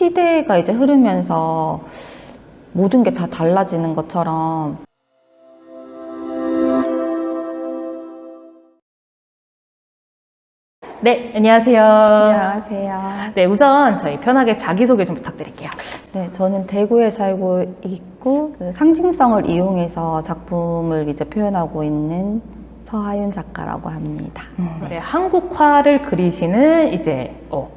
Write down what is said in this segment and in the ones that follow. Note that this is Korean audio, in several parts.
시대가 이제 흐르면서 모든 게 다 달라지는 것처럼 네, 안녕하세요. 안녕하세요. 네, 우선 저희 편하게 자기소개 좀 부탁드릴게요. 네, 저는 대구에 살고 있고 그 상징성을 이용해서 작품을 이제 표현하고 있는 서하윤 작가라고 합니다. 네, 한국화를 그리시는 이제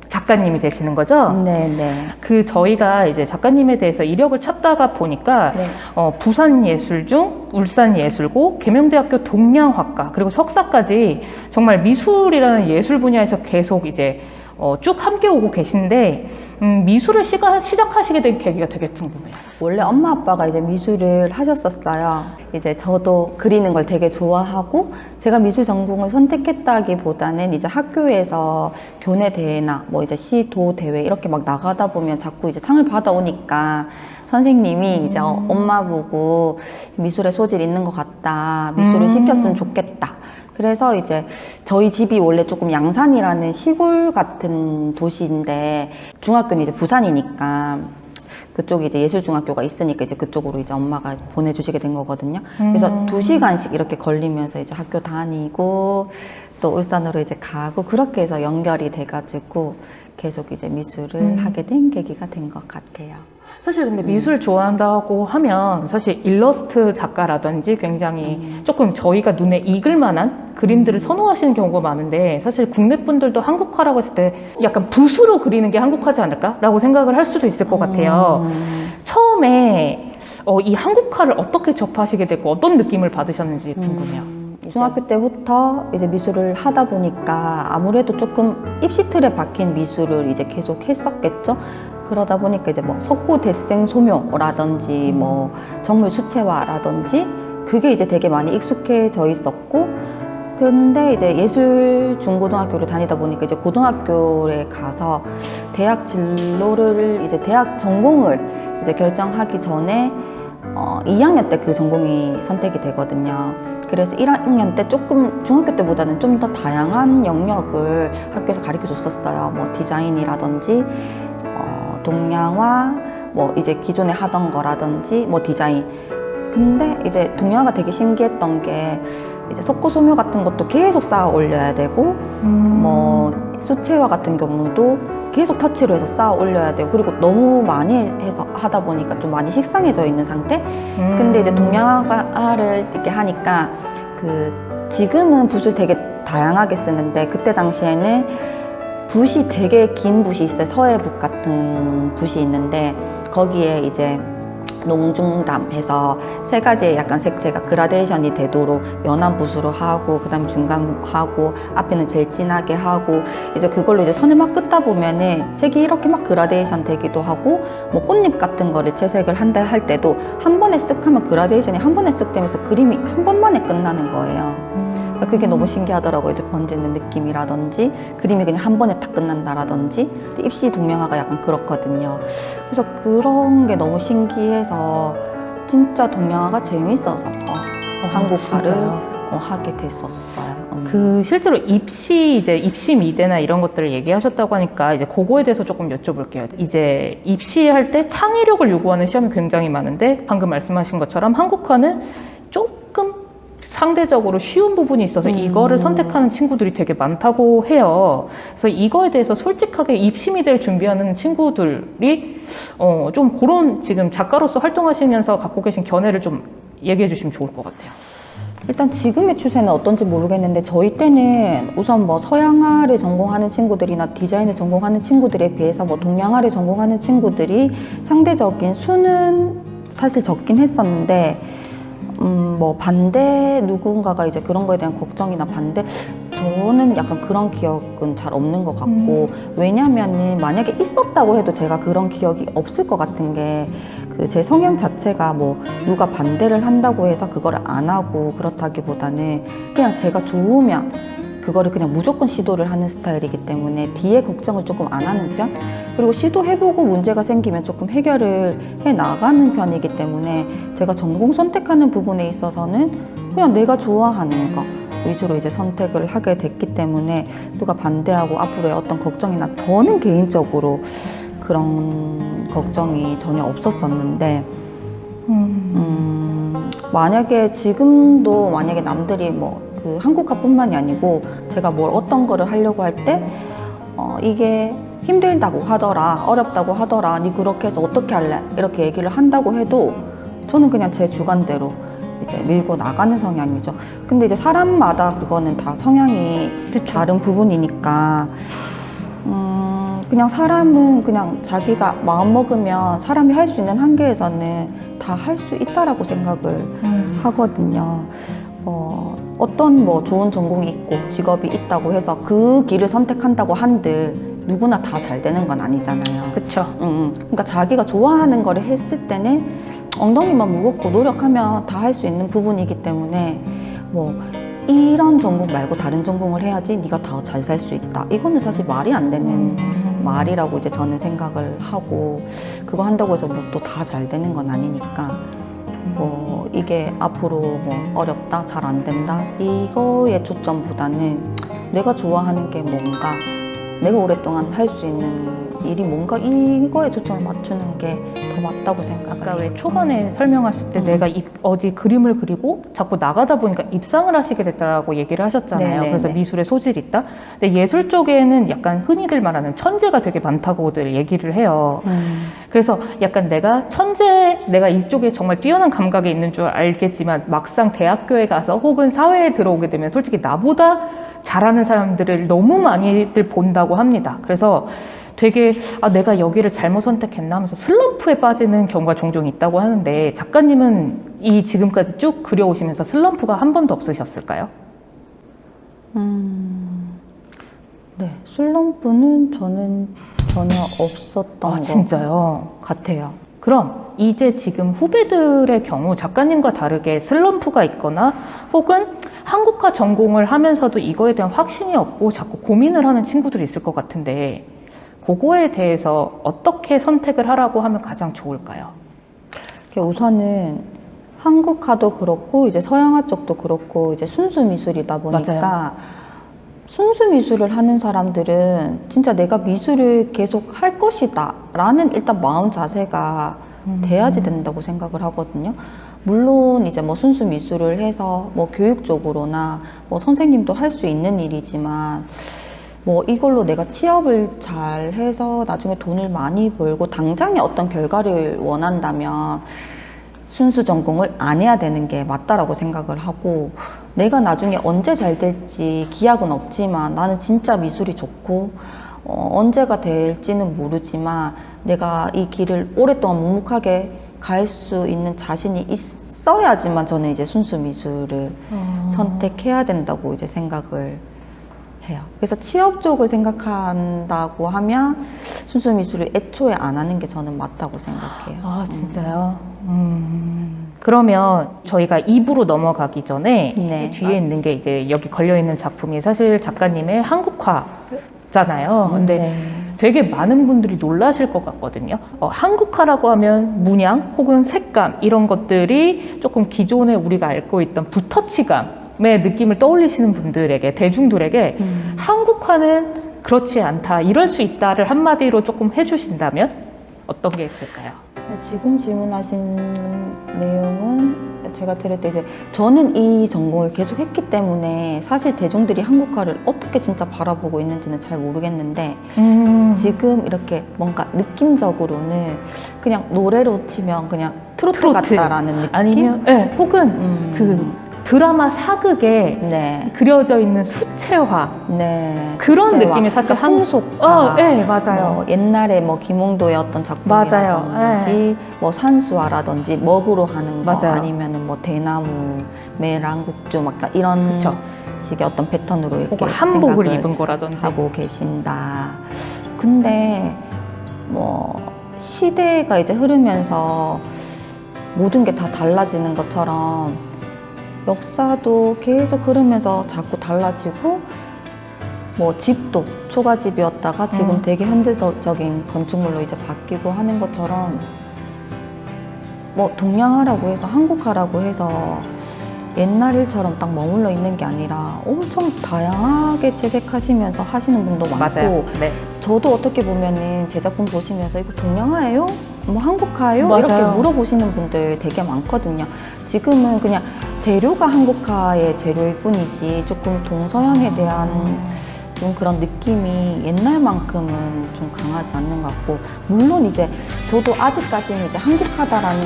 작가님이 되시는 거죠? 네네. 저희가 이제 작가님에 대해서 이력을 찾다가 보니까 네. 부산예술중, 울산예술고, 계명대학교 동양학과, 그리고 석사까지 정말 미술이라는 예술 분야에서 계속 이제 쭉 함께 오고 계신데 미술을 시작하시게 된 계기가 되게 궁금해요. 원래 엄마 아빠가 이제 미술을 하셨었어요. 이제 저도 그리는 걸 되게 좋아하고 제가 미술 전공을 선택했다기보다는 이제 학교에서 교내 대회나 뭐 이제 시도 대회 이렇게 막 나가다 보면 자꾸 이제 상을 받아오니까 선생님이 이제 엄마 보고 미술에 소질 있는 것 같다. 미술을 시켰으면 좋겠다. 그래서 이제 저희 집이 원래 조금 양산이라는 시골 같은 도시인데 중학교는 이제 부산이니까 그쪽에 이제 예술중학교가 있으니까 이제 그쪽으로 이제 엄마가 보내주시게 된 거거든요. 그래서 2시간씩 이렇게 걸리면서 이제 학교 다니고 또 울산으로 이제 가고 그렇게 해서 연결이 돼가지고 계속 이제 미술을 하게 된 계기가 된 것 같아요. 사실 근데 미술 좋아한다고 하면 사실 일러스트 작가라든지 굉장히 조금 저희가 눈에 익을 만한 그림들을 선호하시는 경우가 많은데 사실 국내 분들도 한국화라고 했을 때 약간 붓으로 그리는 게 한국화지 않을까라고 생각을 할 수도 있을 것 같아요. 처음에 이 한국화를 어떻게 접하시게 됐고 어떤 느낌을 받으셨는지 궁금해요. 중학교 때부터 이제 미술을 하다 보니까 아무래도 조금 입시 틀에 박힌 미술을 이제 계속 했었겠죠. 그러다 보니까 이제 뭐 석고 대생 소묘라든지 뭐 정물 수채화라든지 그게 이제 되게 많이 익숙해져 있었고 근데 이제 예술 중고등학교를 다니다 보니까 이제 고등학교에 가서 대학 진로를 이제 대학 전공을 이제 결정하기 전에 2학년 때 그 전공이 선택이 되거든요. 그래서 1학년 때 조금 중학교 때보다는 좀 더 다양한 영역을 학교에서 가르쳐 줬었어요. 뭐 디자인이라든지 동양화, 뭐 이제 기존에 하던 거라든지 뭐 디자인. 근데 이제 동양화가 되게 신기했던 게 이제 석고소묘 같은 것도 계속 쌓아 올려야 되고 뭐 수채화 같은 경우도 계속 터치로 해서 쌓아 올려야 되고 그리고 너무 많이 해서 하다 보니까 좀 많이 식상해져 있는 상태. 근데 이제 동양화를 이렇게 하니까 지금은 붓을 되게 다양하게 쓰는데 그때 당시에는 붓이 되게 긴 붓이 있어요. 서해붓 같은 붓이 있는데 거기에 이제 농중담 해서 세 가지의 약간 색채가 그라데이션이 되도록 연한 붓으로 하고 그 다음에 중간 하고 앞에는 제일 진하게 하고 이제 그걸로 이제 선을 막 긋다 보면은 색이 이렇게 막 그라데이션 되기도 하고 뭐 꽃잎 같은 거를 채색을 한다 할 때도 한 번에 쓱 하면 그라데이션이 한 번에 쓱 되면서 그림이 한 번만에 끝나는 거예요. 그게 너무 신기하더라고요. 이제 번지는 느낌이라든지 그림이 그냥 한 번에 딱 끝난다라든지 입시 동양화가 약간 그렇거든요. 그래서 그런 게 너무 신기해서 진짜 동양화가 재밌어서 한국화를 하게 됐었어요. 실제로 입시 미대나 이런 것들을 얘기하셨다고 하니까 이제 그거에 대해서 조금 여쭤볼게요. 이제 입시할 때 창의력을 요구하는 시험이 굉장히 많은데 방금 말씀하신 것처럼 한국화는 조금 상대적으로 쉬운 부분이 있어서 이거를 선택하는 친구들이 되게 많다고 해요. 그래서 이거에 대해서 솔직하게 입시미대를 준비하는 친구들이 좀 그런 지금 작가로서 활동하시면서 갖고 계신 견해를 좀 얘기해 주시면 좋을 것 같아요. 일단 지금의 추세는 어떤지 모르겠는데 저희 때는 우선 뭐 서양화를 전공하는 친구들이나 디자인을 전공하는 친구들에 비해서 뭐 동양화를 전공하는 친구들이 상대적인 수는 사실 적긴 했었는데 뭐 반대 누군가가 이제 그런 거에 대한 걱정이나 반대 저는 약간 그런 기억은 잘 없는 것 같고 왜냐면은 만약에 있었다고 해도 제가 그런 기억이 없을 것 같은 게 제 성향 자체가 뭐 누가 반대를 한다고 해서 그거를 안 하고 그렇다기보다는 그냥 제가 좋으면 그거를 그냥 무조건 시도를 하는 스타일이기 때문에 뒤에 걱정을 조금 안 하는 편. 그리고 시도해보고 문제가 생기면 조금 해결을 해 나가는 편이기 때문에 제가 전공 선택하는 부분에 있어서는 그냥 내가 좋아하는 거 위주로 이제 선택을 하게 됐기 때문에 누가 반대하고 앞으로의 어떤 걱정이나 저는 개인적으로 그런 걱정이 전혀 없었었는데 만약에 지금도 만약에 남들이 뭐 그 한국화뿐만이 아니고 제가 뭘 어떤 거를 하려고 할 때 이게 힘들다고 하더라, 어렵다고 하더라, 니 그렇게 해서 어떻게 할래? 이렇게 얘기를 한다고 해도 저는 그냥 제 주관대로 이제 밀고 나가는 성향이죠. 근데 이제 사람마다 그거는 다 성향이 다른 부분이니까 그냥 사람은 그냥 자기가 마음 먹으면 사람이 할 수 있는 한계에서는 다 할 수 있다라고 생각을 하거든요. 어떤 뭐 좋은 전공이 있고 직업이 있다고 해서 그 길을 선택한다고 한들 누구나 다 잘 되는 건 아니잖아요. 그쵸. 그러니까 자기가 좋아하는 거를 했을 때는 엉덩이만 무겁고 노력하면 다 할 수 있는 부분이기 때문에 뭐 이런 전공 말고 다른 전공을 해야지 네가 더 잘 살 수 있다. 이거는 사실 말이 안 되는 말이라고 이제 저는 생각을 하고 그거 한다고 해서 뭐 또 다 잘 되는 건 아니니까 뭐 이게 앞으로 뭐 어렵다, 잘 안 된다 이거의 초점보다는 내가 좋아하는 게 뭔가 내가 오랫동안 할 수 있는 일이 뭔가 이거에 초점을 맞추는 게 더 맞다고 생각을 아까 해요. 왜 초반에 설명하실 때 내가 어디 그림을 그리고 자꾸 나가다 보니까 입상을 하시게 됐다라고 얘기를 하셨잖아요. 네네네. 그래서 미술에 소질이 있다. 근데 예술 쪽에는 약간 흔히들 말하는 천재가 되게 많다고들 얘기를 해요. 그래서 약간 내가 이쪽에 정말 뛰어난 감각이 있는 줄 알겠지만 막상 대학교에 가서 혹은 사회에 들어오게 되면 솔직히 나보다 잘하는 사람들을 너무 많이들 본다고 합니다. 그래서 되게 내가 여기를 잘못 선택했나 하면서 슬럼프에 빠지는 경우가 종종 있다고 하는데 작가님은 이 지금까지 쭉 그려오시면서 슬럼프가 한 번도 없으셨을까요? 네, 슬럼프는 저는 전혀 없었던 것 진짜요? 같아요. 그럼 이제 지금 후배들의 경우 작가님과 다르게 슬럼프가 있거나 혹은 한국화 전공을 하면서도 이거에 대한 확신이 없고 자꾸 고민을 하는 친구들이 있을 것 같은데 그거에 대해서 어떻게 선택을 하라고 하면 가장 좋을까요? 우선은 한국화도 그렇고 이제 서양화 쪽도 그렇고 이제 순수 미술이다 보니까 맞아요. 순수 미술을 하는 사람들은 진짜 내가 미술을 계속 할 것이다 라는 일단 마음 자세가 돼야지 된다고 생각을 하거든요. 물론 이제 뭐 순수 미술을 해서 뭐 교육적으로나 뭐 선생님도 할 수 있는 일이지만 뭐 이걸로 내가 취업을 잘 해서 나중에 돈을 많이 벌고 당장에 어떤 결과를 원한다면 순수 전공을 안 해야 되는 게 맞다라고 생각을 하고 내가 나중에 언제 잘 될지 기약은 없지만 나는 진짜 미술이 좋고 언제가 될지는 모르지만 내가 이 길을 오랫동안 묵묵하게 갈 수 있는 자신이 있어야지만 저는 이제 순수 미술을 선택해야 된다고 이제 생각을 해요. 그래서 취업 쪽을 생각한다고 하면 순수 미술을 애초에 안 하는 게 저는 맞다고 생각해요. 아, 진짜요? 그러면 저희가 2부로 넘어가기 전에 네. 뒤에 있는 게 이제 여기 걸려있는 작품이 사실 작가님의 한국화잖아요. 근데 네. 되게 많은 분들이 놀라실 것 같거든요. 한국화라고 하면 문양 혹은 색감 이런 것들이 조금 기존에 우리가 알고 있던 붓터치감의 느낌을 떠올리시는 분들에게, 대중들에게 한국화는 그렇지 않다, 이럴 수 있다를 한마디로 조금 해주신다면 어떤 게 있을까요? 지금 질문하신 내용은 제가 들을 때 이제 저는 이 전공을 계속 했기 때문에 사실 대중들이 한국화를 어떻게 진짜 바라보고 있는지는 잘 모르겠는데 지금 이렇게 뭔가 느낌적으로는 그냥 노래로 치면 그냥 트로트 같다라는 느낌? 아니면 혹은 그 드라마 사극에 네. 그려져 있는 수채화 네. 그런 수채화. 느낌이 사실 그러니까 풍속화. 네, 맞아요. 뭐 옛날에 뭐 김홍도의 어떤 작품이라든지 뭐 산수화라든지 먹으로 하는 거 맞아요. 아니면은 뭐 대나무, 매랑국주 막 이런 그쵸. 식의 어떤 패턴으로 이렇게 혹은 한복을 생각을 입은 거라든지 하고 계신다. 근데 뭐 시대가 이제 흐르면서 모든 게 다 달라지는 것처럼 역사도 계속 흐르면서 자꾸 달라지고 뭐 집도 초가집이었다가 지금 되게 현대적인 건축물로 이제 바뀌고 하는 것처럼 뭐 동양화라고 해서 한국화라고 해서 옛날 일처럼 딱 머물러 있는 게 아니라 엄청 다양하게 채색하시면서 하시는 분도 많고 맞아요. 네. 저도 어떻게 보면은 제 작품 보시면서 이거 동양화예요? 뭐 한국화예요? 맞아요. 이렇게 물어보시는 분들 되게 많거든요. 지금은 그냥 재료가 한국화의 재료일 뿐이지 조금 동서양에 대한 좀 그런 느낌이 옛날만큼은 좀 강하지 않는 것 같고, 물론 이제 저도 아직까지는 이제 한국화다라는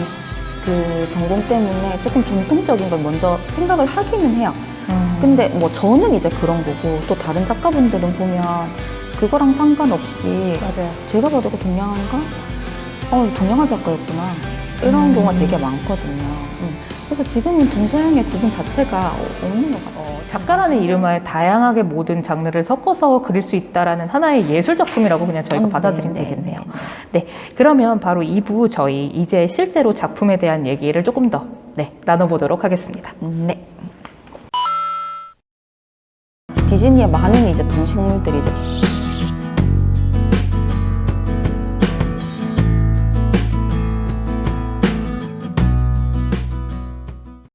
그 전공 때문에 조금 전통적인 걸 먼저 생각을 하기는 해요. 근데 뭐 저는 이제 그런 거고, 또 다른 작가분들은 보면 그거랑 상관없이 맞아요. 제가 봐도 그 동양화인가? 동양화 작가였구나. 이런 경우가 되게 많거든요. 그래서 지금은 동서양의 구분 자체가 없는 것 같아요. 작가라는 이름하에 다양하게 모든 장르를 섞어서 그릴 수 있다라는 하나의 예술 작품이라고 그냥 저희가 받아들이면 되겠네요. 네, 그러면 바로 2부 저희 이제 실제로 작품에 대한 얘기를 조금 더 나눠보도록 하겠습니다. 네. 디즈니의 많은 이제 동식물들이 이제